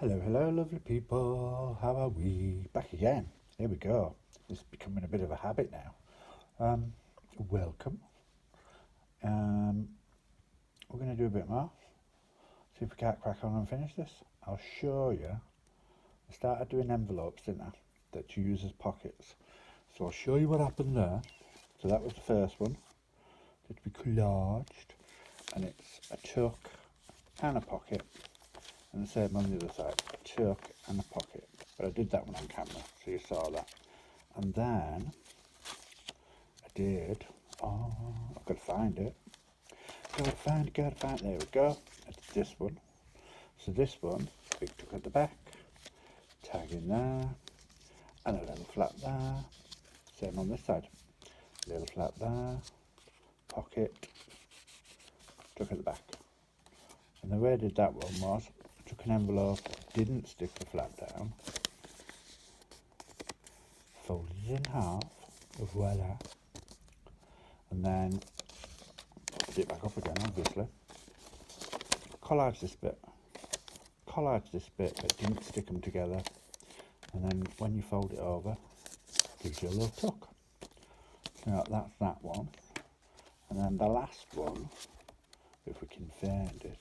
Hello, hello, lovely people. How are we? Back again. Here we go. This is becoming a bit of a habit now. Welcome. Um, we're going to do a bit more. See if we can't crack on and finish this. I'll show you. I started doing envelopes, didn't I? That you use as pockets. So I'll show you what happened there. So that was the first one. That we collaged. And it's a tuck and a pocket. And the same on the other side, a tuck and a pocket. But I did that one on camera, so you saw that. And then I did, I've got to find it. Gotta find, there we go. It's this one. So this one, big tuck at the back, tag in there, and a little flap there. Same on this side. Little flap there, pocket, tuck at the back. And the way I did that one was, I took an envelope, didn't stick the flap down, folded it in half, voila, and then put it back up again, obviously. Collage this bit, but didn't stick them together, and then when you fold it over, it gives you a little tuck. So that's that one, and then the last one, if we can find it,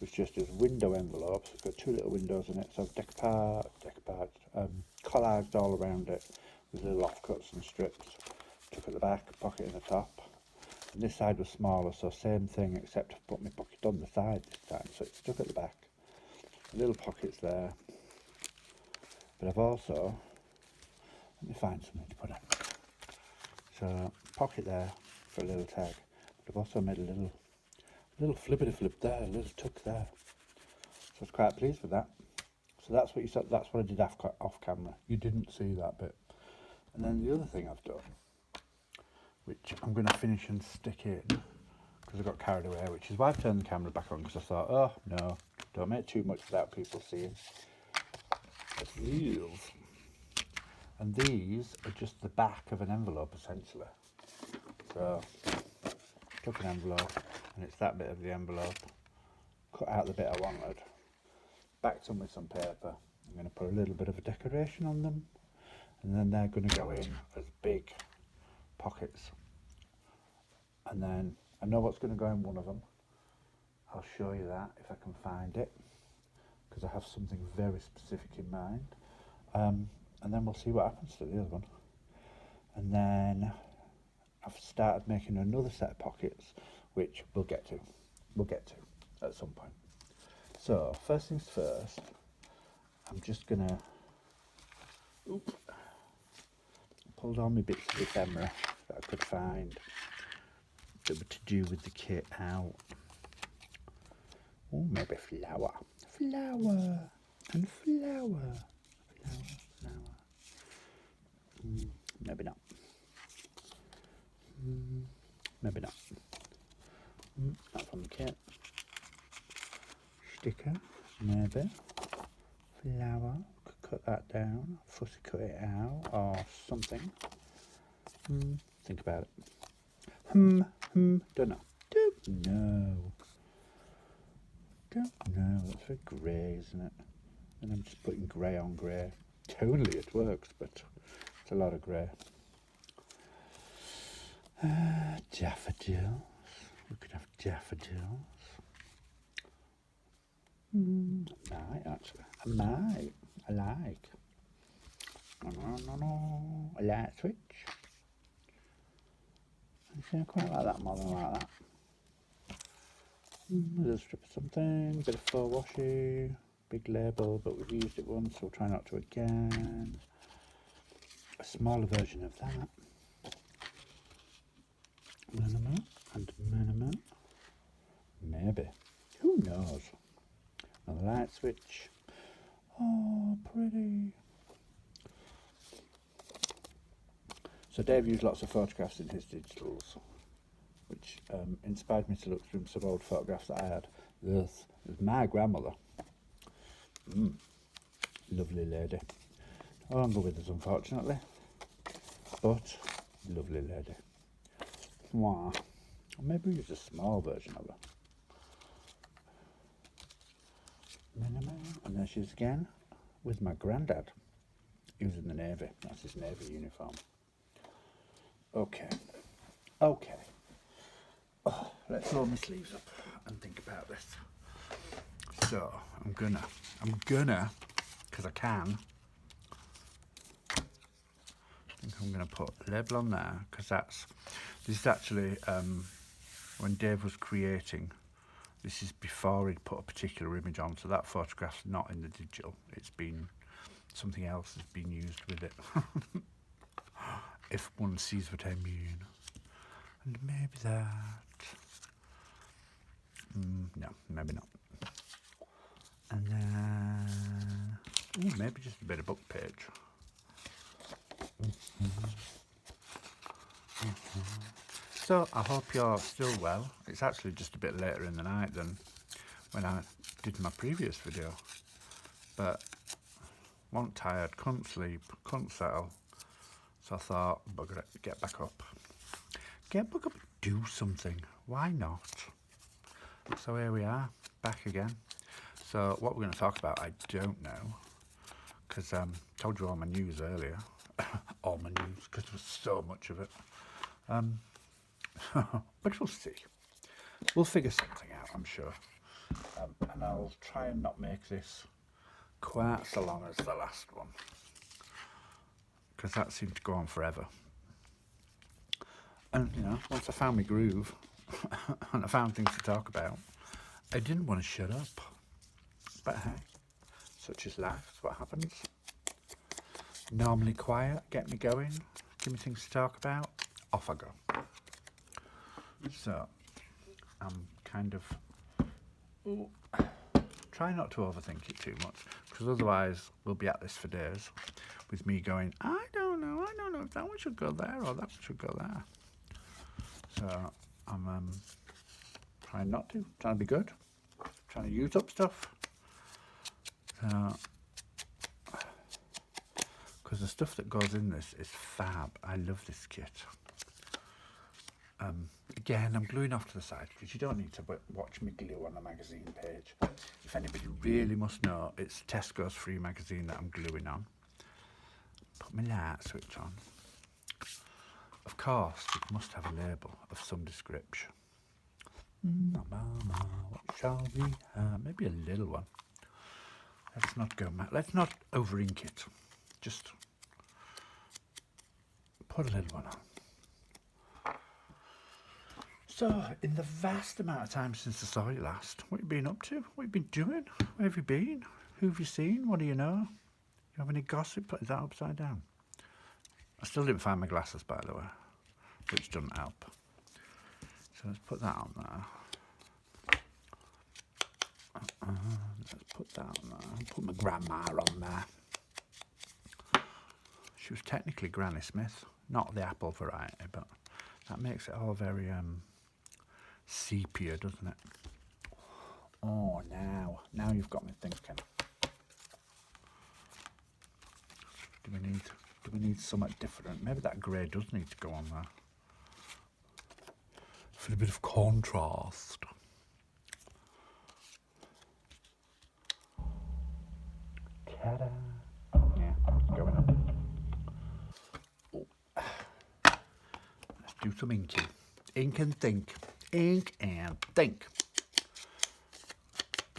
was just as window envelopes. It's got two little windows in it, so decoupage, collaged all around it with little offcuts and strips. Tuck at the back, pocket in the top. And this side was smaller, so same thing, except I've put my pocket on the side this time, so it's stuck at the back. Little pockets there. But I've also, let me find something to put in. So pocket there for a little tag, but I've also made a little flippity flip there, a little tuck there. So I was quite pleased with that. So that's what you saw, that's what I did off camera. You didn't see that bit. And then the other thing I've done, which I'm going to finish and stick in, because I got carried away, which is why I've turned the camera back on, because I thought, oh no, don't make too much without people seeing. These. And these are just the back of an envelope, essentially. So, took an envelope, and it's that bit of the envelope. Cut out the bit I wanted. Backed them with some paper. I'm going to put a little bit of a decoration on them, and then they're going to go in as big pockets. And then I know what's going to go in one of them. I'll show you that if I can find it, because I have something very specific in mind. And then we'll see what happens to the other one. And then I've started making another set of pockets, which we'll get to at some point. So first things first, I'm just gonna pulled all my bits of ephemera that I could find that were to do with the kit out. Oh, maybe flower and flower. Maybe not. Maybe not. Not from the kit. Sticker, maybe. Flower, could cut that down. Fussy cut it out or something. Think about it. Don't know. Don't know. That's very grey, isn't it? And I'm just putting grey on grey. Tonally it works, but it's a lot of grey. Daffodils. We could have daffodils. Might actually. I might. I like. No. A light switch. I quite like that more than I like that. A little strip of something, bit of faux washi, big label, but we've used it once, so we'll try not to again. A smaller version of that. Minimum. Maybe. Who knows? Another light switch. Oh, pretty. So Dave used lots of photographs in his digitals, which inspired me to look through some old photographs that I had. This is my grandmother. Lovely lady. No longer with us, unfortunately, but lovely lady. Wow. Or maybe use a small version of her. And there she is again with my granddad. He was in the Navy. That's his Navy uniform. Okay. Okay. Oh, let's roll my sleeves up and think about this. So I'm gonna, because I can. I think I'm gonna put a label on there because this is actually when Dave was creating. This is before he'd put a particular image on, so that photograph's not in the digital. It's been something else has been used with it. If one sees what I mean. And maybe that. No, maybe not. And then, maybe just a bit of book page. So I hope you're still well. It's actually just a bit later in the night than when I did my previous video. But wasn't tired, couldn't sleep, couldn't settle. So I thought, bugger it, get back up. Get back up and do something. Why not? So here we are, back again. So what we're going to talk about, I don't know. Because I told you all my news earlier. All my news, because there was so much of it. But we'll see. We'll figure something out, I'm sure. And I'll try and not make this quite so long as the last one. Because that seemed to go on forever. And, you know, once I found my groove, and I found things to talk about, I didn't want to shut up. But hey, such is life, it's what happens. Normally quiet, get me going, give me things to talk about, off I go. So, I'm kind of, try not to overthink it too much, because otherwise we'll be at this for days, with me going, I don't know if that one should go there, or that one should go there. So, I'm trying not to, trying to be good, trying to use up stuff. Because the stuff that goes in this is fab. I love this kit. Again, I'm gluing off to the side because you don't need to watch me glue on the magazine page. If anybody really must know, it's Tesco's free magazine that I'm gluing on. Put my light switch on. Of course, it must have a label of some description. What shall we have? Maybe a little one. Let's not go mad. Let's not over ink it. Just put a little one on. So, in the vast amount of time since I saw you last, what have you been up to? What have you been doing? Where have you been? Who have you seen? What do you know? You have any gossip? Is that upside down? I still didn't find my glasses, by the way, which doesn't help. So let's put that on there. Let's put that on there. Put my grandma on there. She was technically Granny Smith, not the apple variety, but that makes it all very sepia, doesn't it? Oh, now you've got me thinking. Do we need something different? Maybe that grey does need to go on there for a bit of contrast. Ta-da! Yeah, going on. Oh. Let's do some inking. Ink and think. Ink and think.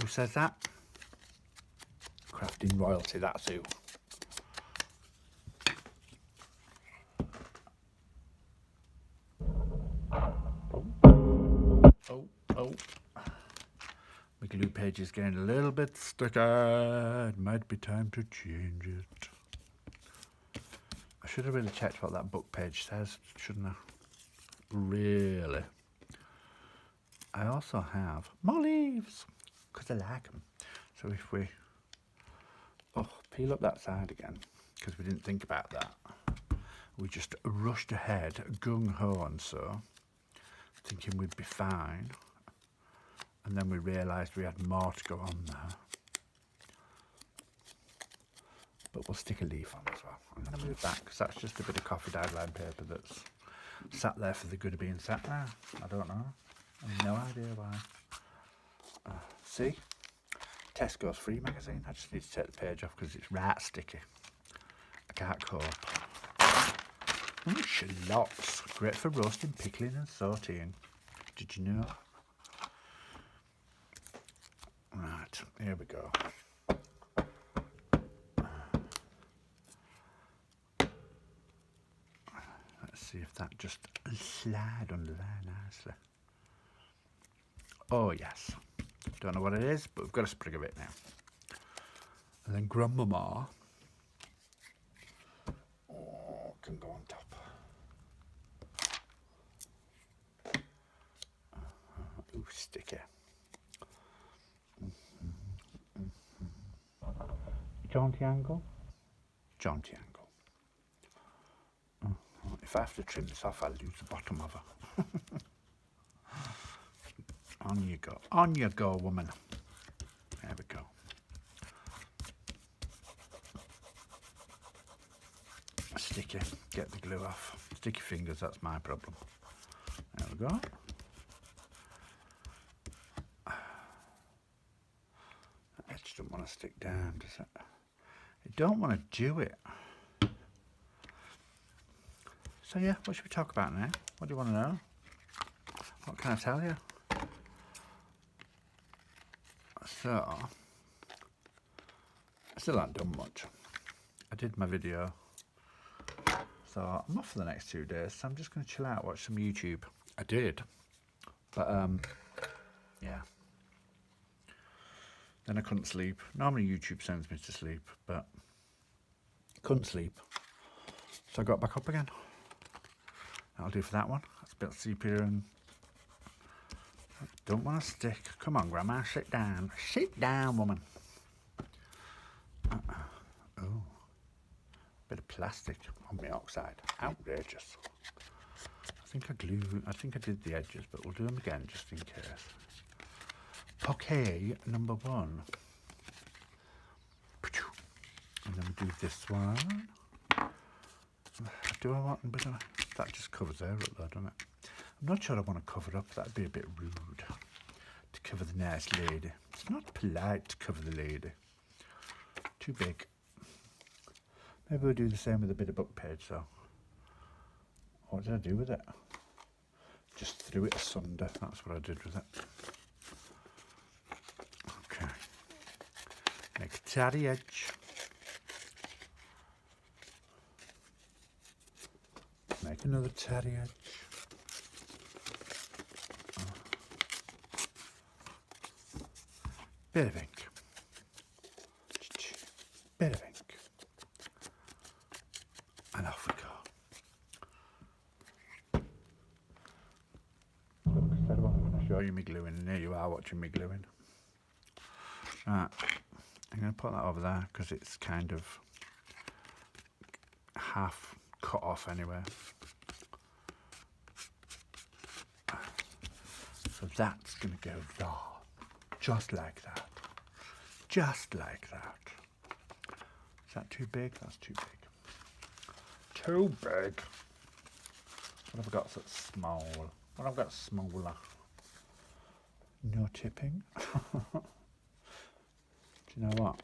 Who says that? Crafting royalty, that's who. Oh. My glue page is getting a little bit stucker. It might be time to change it. I should have really checked what that book page says, shouldn't I? Really. I also have more leaves, because I like them. So if we peel up that side again, because we didn't think about that. We just rushed ahead, gung-ho and so, thinking we'd be fine. And then we realised we had more to go on there. But we'll stick a leaf on as well. I'm going to move that because that's just a bit of coffee dyed line paper that's sat there for the good of being sat there. I don't know. I have no idea why. See? Tesco's free magazine. I just need to take the page off because it's right sticky. I can't cope. Shallots. Great for roasting, pickling and sauteing. Did you know? Right, here we go. Let's see if that just slide under there nicely. Oh yes. Don't know what it is, but we've got a sprig of it now. And then grandmama can go on top. Ooh, sticky. Jaunty angle? Jaunty angle. If I have to trim this off, I'll lose the bottom of her. On you go. On you go, woman. There we go. Sticky. Get the glue off. Sticky fingers, that's my problem. There we go. That edge doesn't want to stick down, does it? You don't want to do it. So yeah, what should we talk about now? What do you want to know? What can I tell you? So, I still haven't done much. I did my video. So I'm off for the next 2 days, so I'm just going to chill out, watch some YouTube. I did. But, yeah. Then I couldn't sleep. Normally YouTube sends me to sleep, but couldn't sleep. So I got back up again. That'll do for that one. That's a bit sepia and... Don't want to stick. Come on, Grandma, sit down. Sit down, woman. Oh. Bit of plastic on the oxide. Outrageous. I think I did the edges, but we'll do them again just in case. Okay, number 1. And then we do this one. Do I want a bit of... That just covers her up though, doesn't it? I'm not sure I want to cover it up. That'd be a bit rude. To cover the nice lady. It's not polite to cover the lady. Too big. Maybe we'll do the same with a bit of book page, so. What did I do with it? Just threw it asunder. That's what I did with it. Okay. Make a tidy edge. Make another tidy edge. Bit of ink. Bit of ink. And off we go. Look, instead of I'm going to show you me gluing, and here you are watching me gluing. Right, I'm going to put that over there because it's kind of half cut off anyway. So that's going to go there. Just like that. Just like that. Is that too big? That's too big. Too big. What have I got that's small? What have I got smaller? No tipping. Do you know what?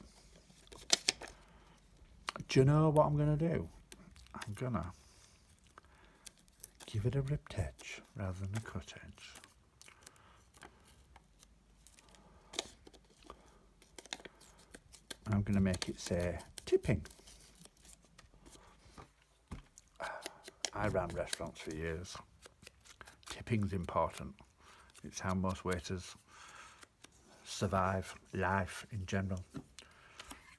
Do you know what I'm going to do? I'm going to give it a ripped edge rather than a cut edge. I'm going to make it say tipping. I ran restaurants for years. Tipping's important. It's how most waiters survive life in general.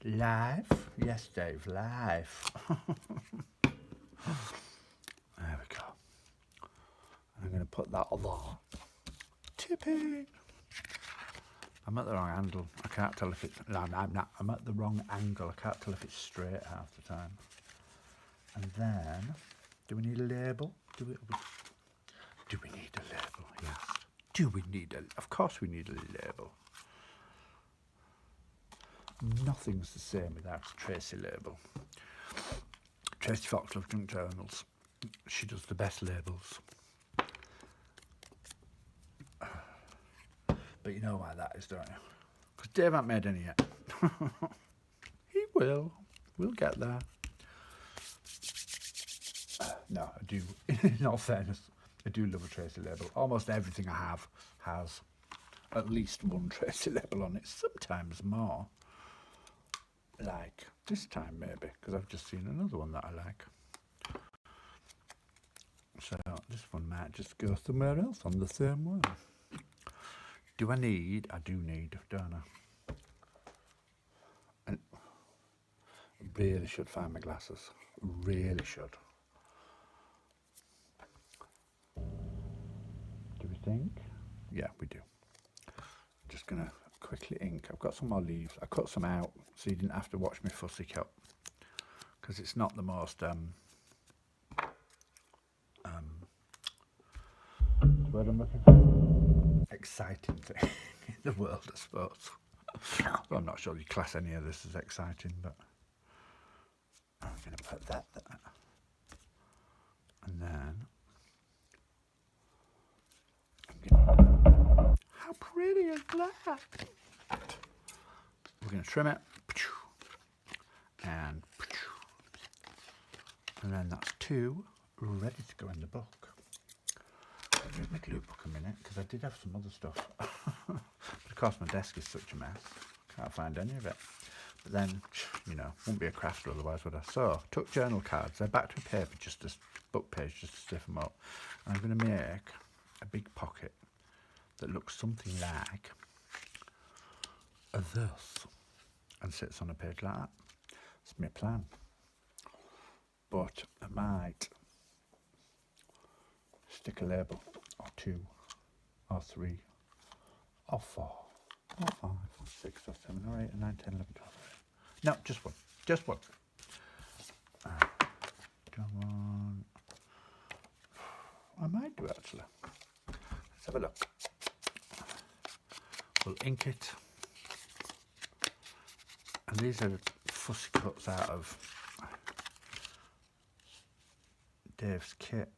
Life? Yes, Dave, life. There we go. I'm going to put that on there. Tipping. I'm at the wrong angle. I can't tell if it's... No, I'm not. I'm at the wrong angle. I can't tell if it's straight half the time. And then... Do we need a label? Do we need a label? Yes. Do we need a... Of course we need a label. Nothing's the same without a Tracy label. Tracy Foxglove Junk Journals. She does the best labels. But you know why that is, don't you? Because Dave hasn't made any yet. He will. We'll get there. No, I do. In all fairness, I do love a Tracy label. Almost everything I have has at least one Tracy label on it, sometimes more. Like this time maybe, because I've just seen another one that I like. So this one might just go somewhere else on the same one. Do I need? I do need, don't I? And I really should find my glasses. Really should. Do we think? Yeah, we do. Just gonna quickly ink. I've got some more leaves. I cut some out so you didn't have to watch me fussy cut, because it's not the most word I'm looking for, exciting thing in the world, I suppose. Well, I'm not sure you class any of this as exciting, but I'm going to put that there. And then how pretty is that? We're going to trim it, and then that's 2 ready to go in the book. I'll use my glue book a minute, because I did have some other stuff. But of course my desk is such a mess, can't find any of it. But then, you know, wouldn't be a crafter otherwise, would I? So, took journal cards, they're back to paper, just as book page, just to stiff them up. And I'm going to make a big pocket that looks something like this, and sits on a page like that. It's my plan. But I might stick a label, or 2, or 3, or 4, or 5, or 6, or 7, or 8, or 9, 10, 11, 12. No, just one. Just one. Come on. I might do, actually. Let's have a look. We'll ink it. And these are fussy cuts out of Dave's kit.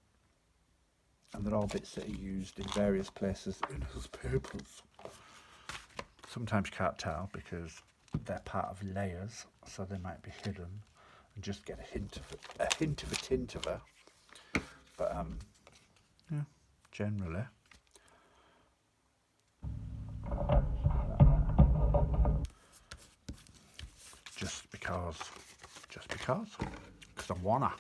And they're all bits that he used in various places in his papers. Sometimes you can't tell because they're part of layers, so they might be hidden and just get a hint of a tint of her. But yeah, generally. Just because I wanna.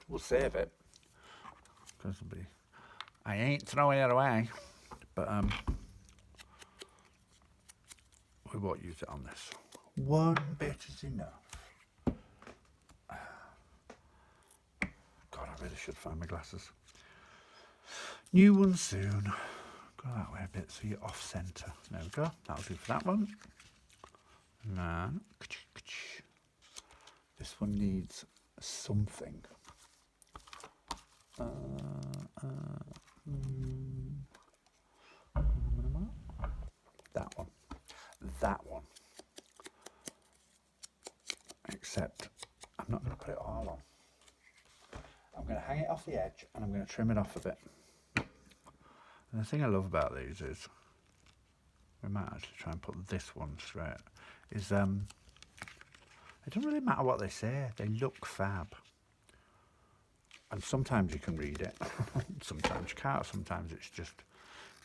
We'll save it, because I ain't throwing it away, but we won't use it on this. One bit is enough. God, I really should find my glasses. New one soon. Go that way a bit so you're off centre. There we go. That'll do for that one. And then this one needs something. That one. Except I'm not going to put it all on. I'm going to hang it off the edge and I'm going to trim it off a bit. And the thing I love about these is, we might actually try and put this one straight, is it doesn't really matter what they say, they look fab. And sometimes you can read it, sometimes you can't, sometimes it's just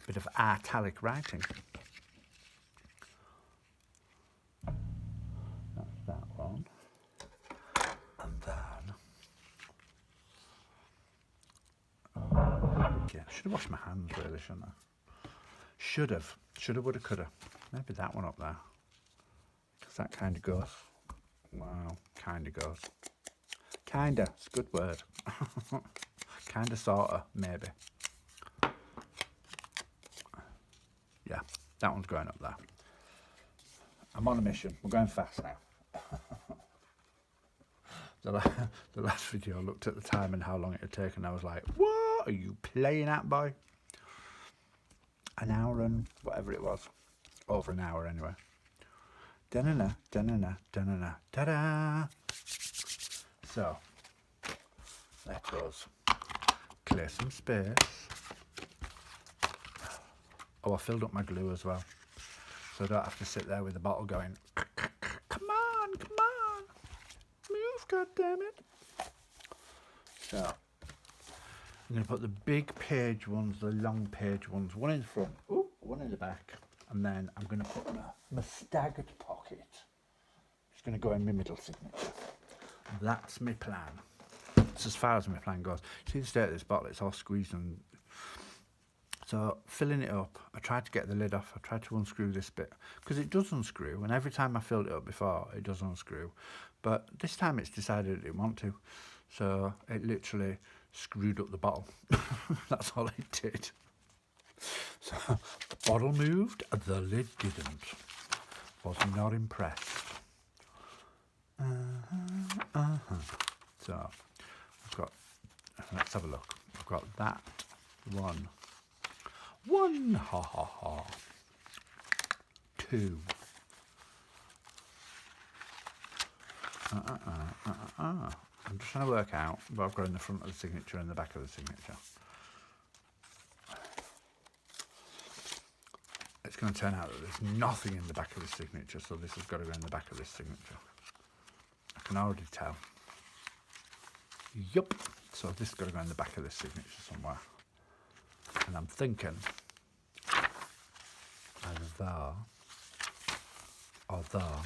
a bit of italic writing. That's that one. And then, yeah, I should have washed my hands really, shouldn't I? Should have, woulda, coulda. Maybe that one up there, because that kind of goes. Wow, kind of goes. Kinda, it's a good word. Kinda, sorta, maybe. Yeah, that one's going up there. I'm on a mission. We're going fast now. The last video I looked at the time and how long it had taken. I was like, what are you playing at, boy? An hour and whatever it was. Over an hour anyway. Da-na-na, da-na-na, da-na-na, da-da. So, let us clear some space. Oh, I filled up my glue as well, so I don't have to sit there with the bottle going, come on, move, goddammit. So, I'm going to put the big page ones, the long page ones, one in the front, one in the back, and then I'm going to put my staggered pocket. It's going to go in my middle signature. That's my plan. It's as far as my plan goes. See the state of this bottle, it's all squeezed, and so filling it up, I tried to get the lid off, I tried to unscrew this bit, because it does unscrew, and every time I filled it up before, it does unscrew, but this time it's decided it didn't want to, so it literally screwed up the bottle. That's all it did. So the bottle moved, the lid didn't. Was not impressed. So I've got, let's have a look. I've got that one, ha ha ha, 2. I'm just trying to work out what I've got in the front of the signature and the back of the signature. It's going to turn out that there's nothing in the back of the signature, so this has got to go in the back of this signature. I can already tell. Yup. So this has got to go in the back of this signature somewhere. And I'm thinking either or there.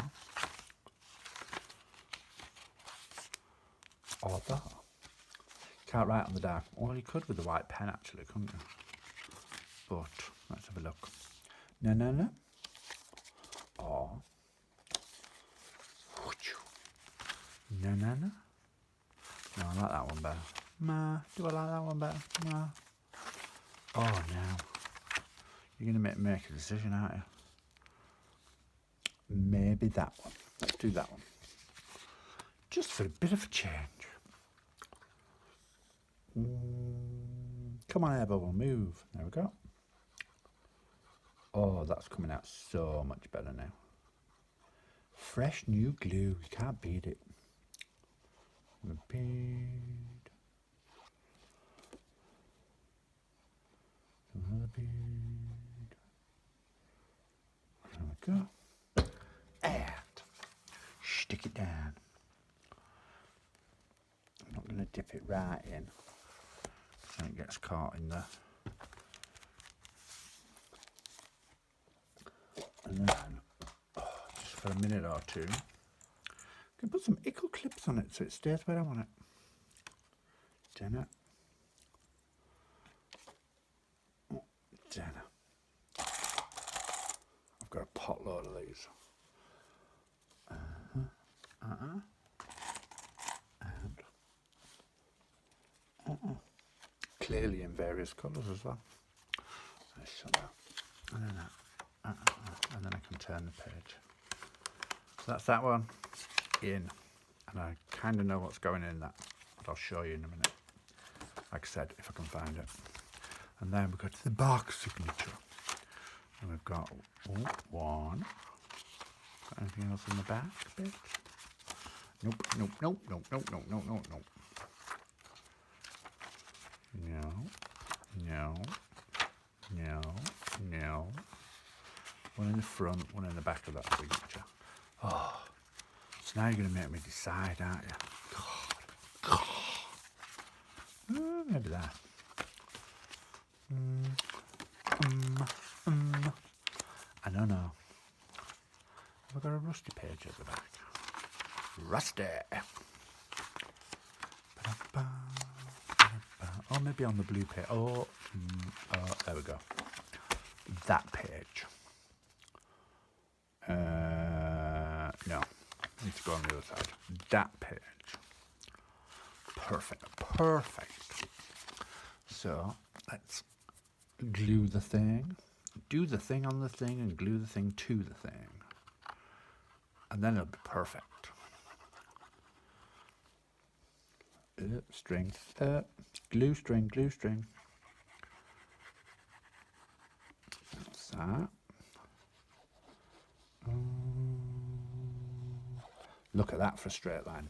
Can't write on the dark. Well, you could with the white pen, actually, couldn't you? But let's have a look. No. Or no. No, I like that one better. Ma, do I like that one better? Ma. Oh, no. You're going to make a decision, aren't you? Maybe that one. Let's do that one. Just for a bit of a change. Come on, air bubble, move. There we go. Oh, that's coming out so much better now. Fresh new glue. You can't beat it. Repeat. Repeat. There we go. And stick it down. I'm not going to dip it right in, so it gets caught in there. And then, just for a minute or two, I can put some ickle clips on it so it stays where I want it. Jenna. I've got a potload of these. And clearly in various colours as well. Let's show that. And then that. And then I can turn the page. So that's that one in, and I kind of know what's going in that, but I'll show you in a minute. Like I said, if I can find it. And then we go to the bark signature, and we've got one. Got anything else in the back bit? Nope. No. One in the front, one in the back of that signature. Oh, so now you're going to make me decide, aren't you? God. Maybe that. I don't know. Have I got a rusty page at the back? Rusty. Oh, maybe on the blue page. Oh, there we go. That page. No, need to go on the other side. That page. Perfect. So let's glue the thing, do the thing on the thing, and glue the thing to the thing, and then it'll be perfect. String, glue string. That's that. Look at that for a straight line.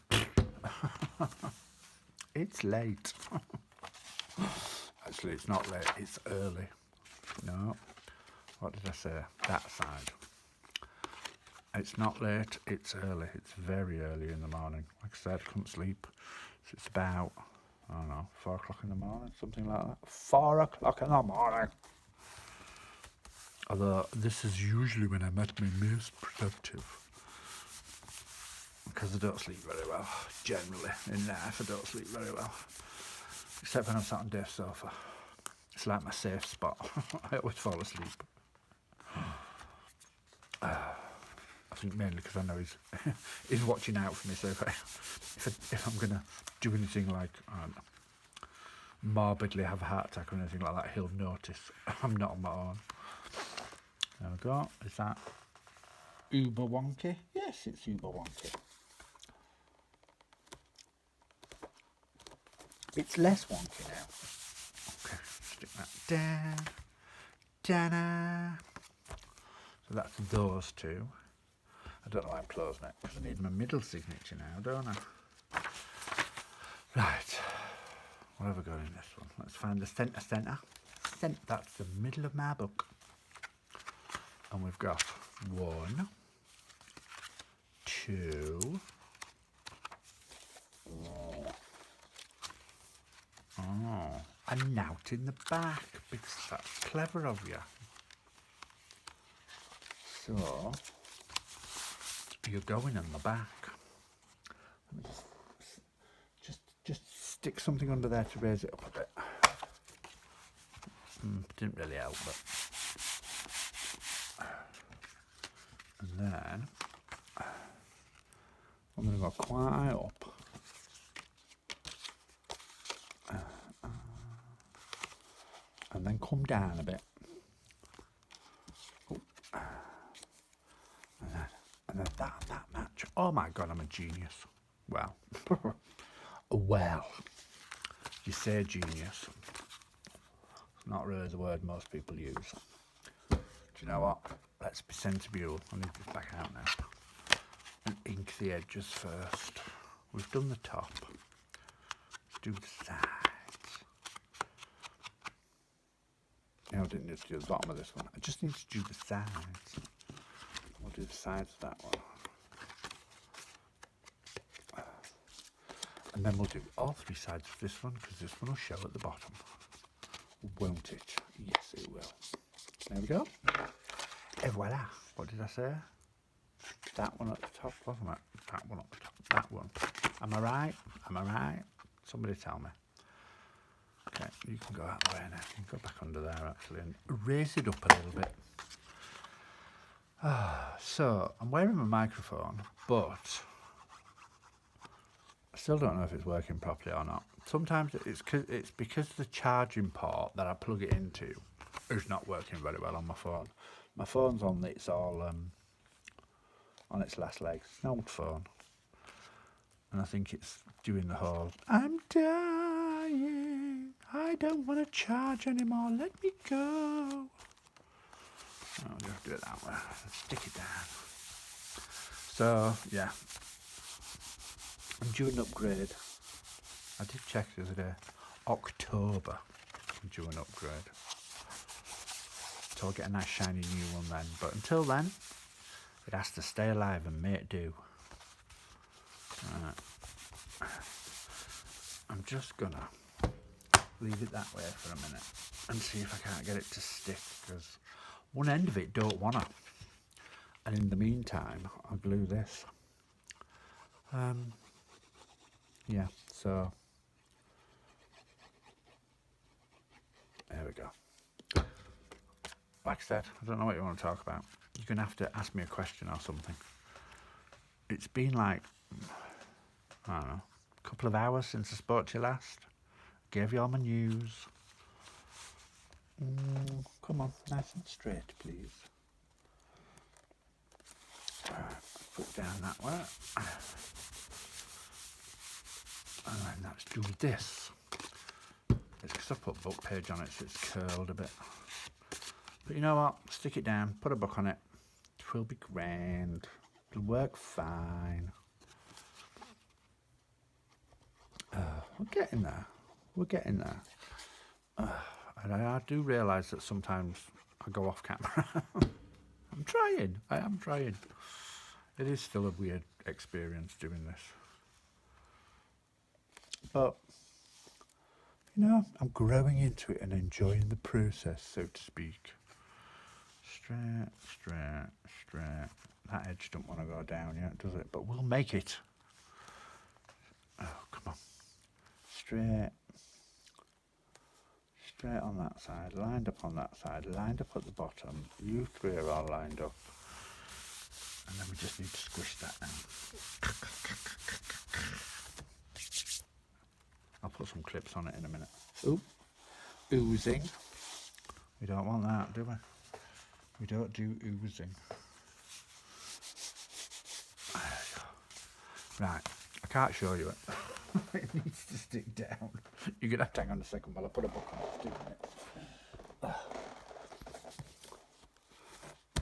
It's late. Actually, it's not late, it's early. No, what did I say? That side. It's not late, it's early. It's very early in the morning. Like I said, I couldn't sleep. So it's about, I don't know, 4 o'clock in the morning, something like that. 4 o'clock in the morning. Although this is usually when I'm at my most productive. Because I don't sleep very well. Generally, in life, I don't sleep very well. Except when I'm sat on Dave's sofa. It's like my safe spot. I always fall asleep. I think mainly because I know he's watching out for me. So if I'm gonna do anything like morbidly have a heart attack or anything like that, he'll notice I'm not on my own. There we go. Is that uber wonky? Yes, it's uber wonky. It's less wonky now. Okay, stick that down. Ta-da! So that's those two. I don't know why I'm closing it, because I need my middle signature now, don't I? Right. What have I got in this one? Let's find the centre. That's the middle of my book. And we've got 1, 2. Oh, a note in the back, because that's clever of you. So, you're going on the back. Let me just stick something under there to raise it up a bit. Didn't really help, but. And then, I'm going to go quite high up. And then come down a bit. And then that match. Oh my God, I'm a genius. Well, you say genius. It's not really the word most people use. Do you know what? Let's be sensible. I need this back out now. And ink the edges first. We've done the top. Let's do the sides. I didn't need to do the bottom of this one. I just need to do the sides. We'll do the sides of that one. And then we'll do all 3 sides of this one, because this one will show at the bottom. Won't it? Yes, it will. There we go. Et voila. What did I say? That one at the top, wasn't it? That one at the top. That one. Am I right? Am I right? Somebody tell me. Okay, you can go out the way now. You can go back under there actually and raise it up a little bit. So I'm wearing my microphone, but I still don't know if it's working properly or not. Sometimes it's because the charging port that I plug it into is not working very well on my phone. My phone's on its on its last legs. It's an old phone, and I think it's doing the whole "I'm dying, I don't want to charge anymore, let me go." I'll just do it that way. Stick it down. So yeah, I'm due an upgrade. I did check the other day. October, I'm due an upgrade. So I'll get a nice shiny new one then. But until then, it has to stay alive and make do. Right. I'm just gonna leave it that way for a minute and see if I can't get it to stick, because one end of it don't wanna. And in the meantime, I'll glue this. Yeah, so there we go. Like I said, I don't know what you want to talk about. You're going to have to ask me a question or something. It's been like, I don't know, a couple of hours since I spoke to you last. Gave you all my news. Come on, nice and straight, please. Put it down that way. And then let's do this. It's because I put book page on it, so it's curled a bit. But you know what? Stick it down, put a book on it. It will be grand. It'll work fine. we're getting there. We're getting there. And I do realise that sometimes I go off camera. I'm trying. I am trying. It is still a weird experience doing this. But, you know, I'm growing into it and enjoying the process, so to speak. Straight, straight, straight. That edge don't want to go down yet, does it? But we'll make it. Oh, come on. Straight. Straight on that side, lined up on that side, lined up at the bottom. You three are all lined up. And then we just need to squish that down. I'll put some clips on it in a minute. Ooh, oozing. We don't want that, do we? We don't do oozing. Right, I can't show you it. It needs to stick down. You're going to have to hang on a second while I put a book on it. 2 minutes.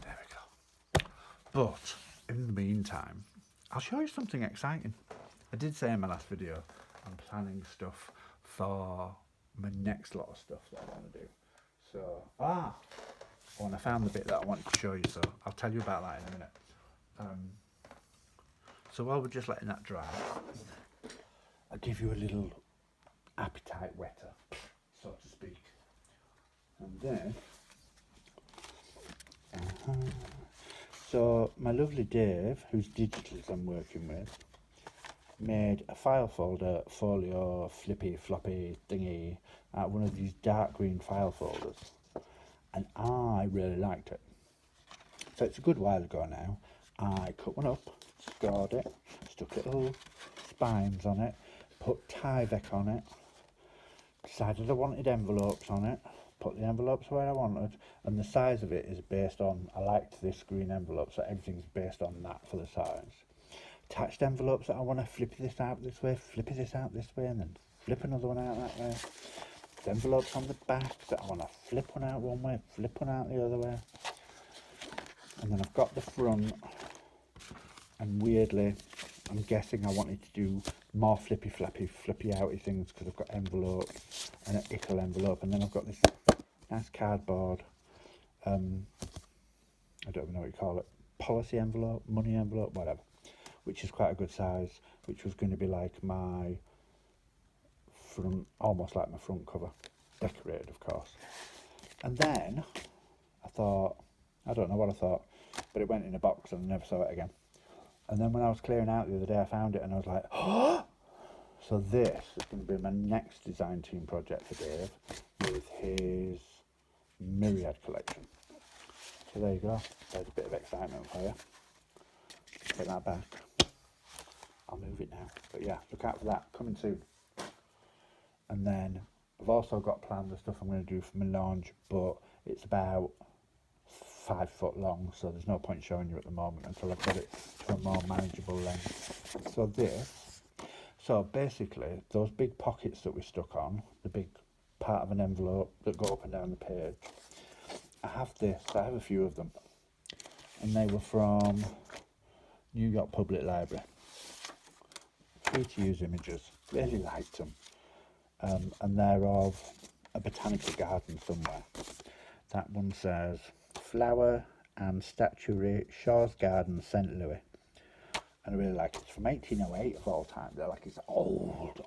There we go. But in the meantime, I'll show you something exciting. I did say in my last video, I'm planning stuff for my next lot of stuff that I want to do. So, when I found the bit that I wanted to show you, so I'll tell you about that in a minute. So while we're just letting that dry, I'll give you a little appetite wetter, so to speak. And then, so my lovely Dave, whose digitals I'm working with, made a file folder, folio, flippy, floppy thingy, out of one of these dark green file folders. And I really liked it. So it's a good while ago now. I cut one up, scored it, stuck little spines on it, put Tyvek on it, decided I wanted envelopes on it, put the envelopes where I wanted, and the size of it is based on, I liked this green envelope, so everything's based on that for the size. Attached envelopes that I want to flip this out this way, flip this out this way, and then flip another one out that way. Envelopes on the back that I want to flip one out one way, flip one out the other way. And then I've got the front, and weirdly, I'm guessing I wanted to do more flippy outy things because I've got envelopes and an ickle envelope, and then I've got this nice cardboard, I don't even know what you call it, policy envelope, money envelope, whatever, which is quite a good size, which was going to be like my front, almost like my front cover, decorated of course. And then I thought, I don't know what I thought, but it went in a box and I never saw it again. And then when I was clearing out the other day, I found it and I was like, oh! So this is going to be my next design team project for Dave with his Myriad collection. So there you go. There's a bit of excitement for you. Put that back. I'll move it now. But yeah, look out for that. Coming soon. And then I've also got planned the stuff I'm going to do for my lounge, but it's about 5 foot long, so there's no point showing you at the moment until I've got it to a more manageable length. So basically, those big pockets that we stuck on, the big part of an envelope that go up and down the page, I have a few of them, and they were from New York Public Library. Free to use images, really liked them. And they're of a botanical garden somewhere. That one says Flower and Statuary, Shaw's Garden, St. Louis. And I really like it. It's from 1808 of all time. They're like, it's old,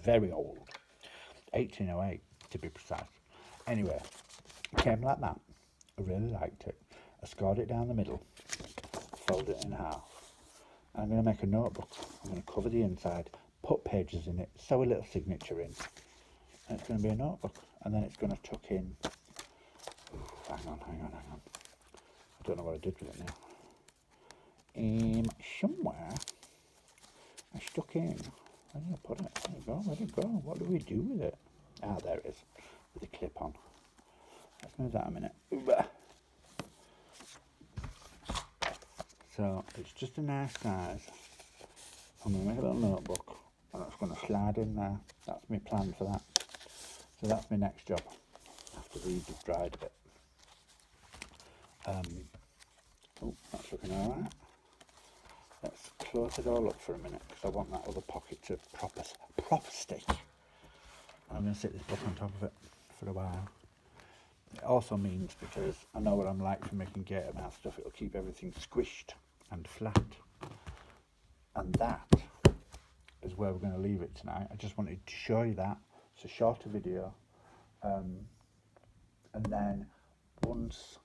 very old. 1808 to be precise. Anyway, it came like that. I really liked it. I scored it down the middle, fold it in half. I'm going to make a notebook. I'm going to cover the inside, put pages in it, sew a little signature in, and it's going to be a notebook. And then it's going to tuck in. Hang on. I don't know what I did with it now. Somewhere I stuck in. Where did I put it? Where'd it go? What do we do with it? Ah, there it is, with the clip on. Let's move that a minute. So it's just a nice size. I'm going to make a little notebook, and it's going to slide in there. That's my plan for that. So that's my next job, after these have dried a bit. Oh, that's looking alright. Let's close it all up for a minute because I want that other pocket to proper stick. I'm going to sit this book on top of it for a while. It also means, because I know what I'm like for making gator mouth stuff, it'll keep everything squished and flat. And that is where we're going to leave it tonight. I just wanted to show you that. It's a shorter video. And then once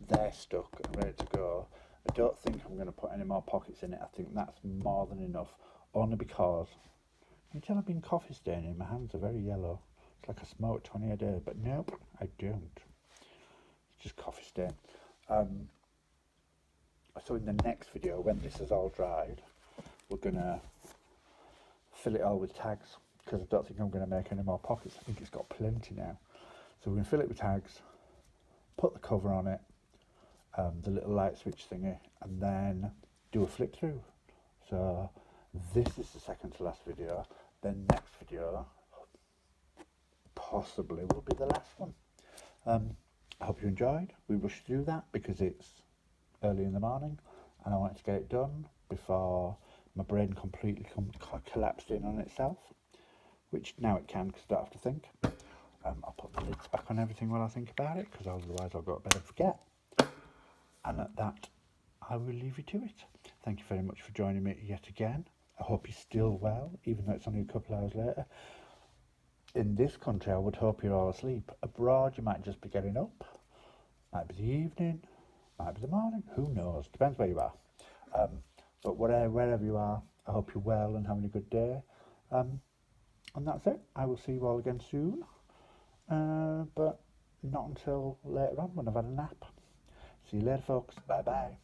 they're stuck and ready to go, I don't think I'm going to put any more pockets in it. I think that's more than enough, only because, can you tell I've been coffee staining? My hands are very yellow. It's like I smoked 20 a day, but nope, I don't. It's just coffee stain. So in the next video, when this is all dried, we're going to fill it all with tags, because I don't think I'm going to make any more pockets. I think it's got plenty now. So we're going to fill it with tags, put the cover on it, the little light switch thingy, and then do a flip through. So this is the second to last video. Then next video possibly will be the last one. I hope you enjoyed. We rushed through that because it's early in the morning and I wanted to get it done before my brain completely collapsed in on itself, which now it can because I don't have to think. I'll put the lids back on everything while I think about it, because otherwise I'll go to bed and forget. And at that, I will leave you to it. Thank you very much for joining me yet again. I hope you're still well, even though it's only a couple hours later. In this country, I would hope you're all asleep. Abroad, you might just be getting up. Might be the evening, might be the morning, who knows? Depends where you are. But wherever you are, I hope you're well and having a good day. And that's it. I will see you all again soon. But not until later on when I've had a nap. See you later, folks. Bye bye.